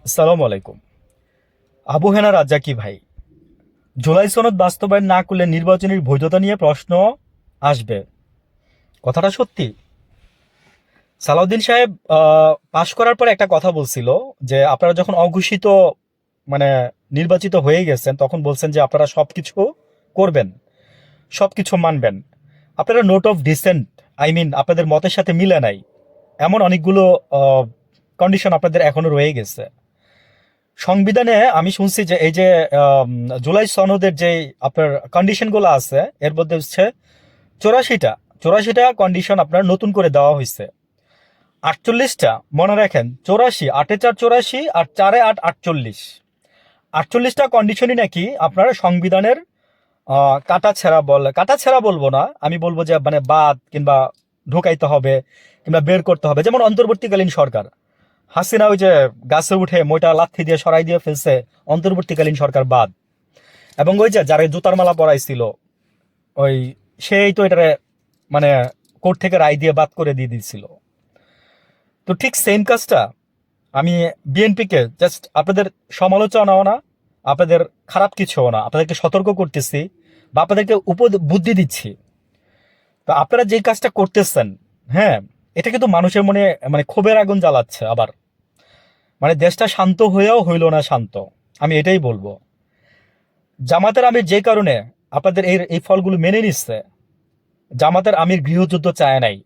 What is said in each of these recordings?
আসসালামু আলাইকুম। আবু হেনা রাজ্জাকি ভাই, জুলাই সনদ বাস্তবায়ন না করলে নির্বাচনের বৈধতা নিয়ে প্রশ্ন আসবে, কথাটা সত্যি? সালাউদ্দিন সাহেব পাশ করার পর একটা কথা বলছিল যে আপনারা যখন অঘোষিত মানে নির্বাচিত হয়ে গেছেন তখন বলছেন যে আপনারা সবকিছু করবেন, সবকিছু মানবেন। আপনারা note of dissent, I mean আপনাদের মতের সাথে মিলে নাই এমন অনেকগুলো কন্ডিশন আপনাদের এখনো রয়ে গেছে। সংবিধানে আমি শুনছি যে এই যে আম, জুলাই সনদের যে আপনার কন্ডিশনগুলো আছে এর মধ্যে হচ্ছে চৌরাশিটা চৌরাশিটা কন্ডিশন আপনার নতুন করে দেওয়া হয়েছে। 48টা মনে রাখেন, 84, 8 4 84 আর 4 8 48, 48টা কন্ডিশনই নাকি আপনার সংবিধানের কাটা ছেঁড়া বলবো না, আমি বলবো যে মানে বাদ কিংবা ঢোকাইতে হবে কিংবা বের করতে হবে। যেমন অন্তর্বর্তীকালীন সরকার, হাসিনা ওই যে গাছে উঠে মোটা লাথি দিয়ে সরাই দিয়ে ফেলছে, অন্তর্বর্তীকালীন সরকার বাদ। এবং ওই যে যারা জুতার মালা পরাইছিল ওই সেই তো এটারে মানে কোর্ট থেকে রায় দিয়ে বাদ করে দিয়ে দিচ্ছিল। তো ঠিক সেম কাজটা আমি বিএনপিকে জাস্ট আপনাদের সমালোচনাও না, আপনাদের খারাপ কিছুও না, আপনাদেরকে সতর্ক করতেছি বা আপনাদেরকে বুদ্ধি দিচ্ছি। তো আপনারা যে কাজটা করতেছেন, হ্যাঁ, এটা কিন্তু মানুষের মনে মানে ক্ষোভের আগুন জ্বালাচ্ছে আবার। মানে দেশটা শান্ত হয়েও হইল না শান্ত, আমি এটাই বলবো। জামাতের আমির যে কারণে আপনাদের এই এই ফলগুলো মেনে নিচ্ছে, জামাতের আমির গৃহযুদ্ধ চায় নাই।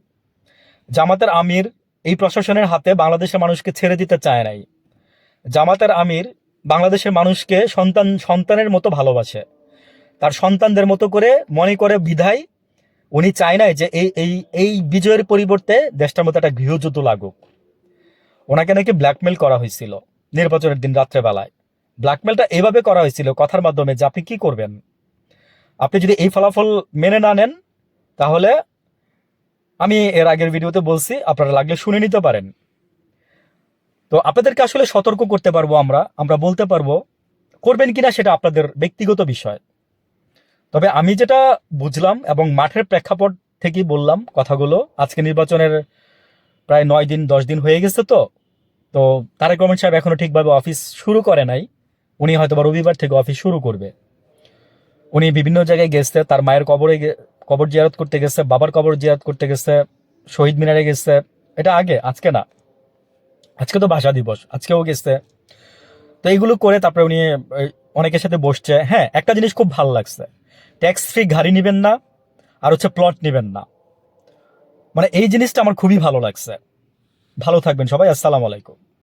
জামাতের আমির এই প্রশাসনের হাতে বাংলাদেশের মানুষকে ছেড়ে দিতে চায় নাই। জামাতের আমির বাংলাদেশের মানুষকে সন্তানের মতো ভালোবাসে, তার সন্তানদের মতো করে মনে করে বিধায় উনি চায় নাই যে এই এই এই বিজয়ের পরিবর্তে দেশটার মধ্যে একটা গৃহযুদ্ধ লাগুক। ওনাকে নাকি ব্ল্যাকমেল করা হয়েছিল নির্বাচনের দিন রাত্রেবেলায়। ব্ল্যাকমেলটা এভাবে করা হয়েছিল কথার মাধ্যমে যে আপনি কি করবেন, আপনি যদি এই ফলাফল মেনে না নেন তাহলে, আমি এর আগের ভিডিওতে বলছি, আপনারা লাগলে শুনে নিতে পারেন। তো আপনাদেরকে আসলে সতর্ক করতে পারবো আমরা, আমরা বলতে পারবো, করবেন কিনা সেটা আপনাদের ব্যক্তিগত বিষয়। তবে আমি যেটা বুঝলাম এবং মাঠের প্রেক্ষাপট থেকেই বললাম কথাগুলো, আজকে নির্বাচনের প্রায় 9 দিন 10 দিন হয়ে গেছে। তো তো তারেক রহমান সাহেব এখনো ঠিকভাবে অফিস শুরু করে নাই। উনি হয়তো বা রবিবার থেকে অফিস শুরু করবে। উনি বিভিন্ন জায়গায় গেছে, তার মায়ের কবর জিয়ারত করতে গেছে, বাবার কবর জিয়ারত করতে গেছে, শহীদ মিনারে গেছে। এটা আগে, আজকে না। আজকে তো ভাষা দিবস, আজকেও গেছে। তো এইগুলো করে তারপরে উনি অনেকের সাথে বসছে। হ্যাঁ, একটা জিনিস খুব ভালো লাগছে, ট্যাক্স ফ্রি গাড়ি নিবেন না, আর হচ্ছে প্লট নিবেন না। মানে এই জিনিসটা আমার খুবই ভালো লাগছে। ভালো থাকবেন সবাই, আসসালামু আলাইকুম।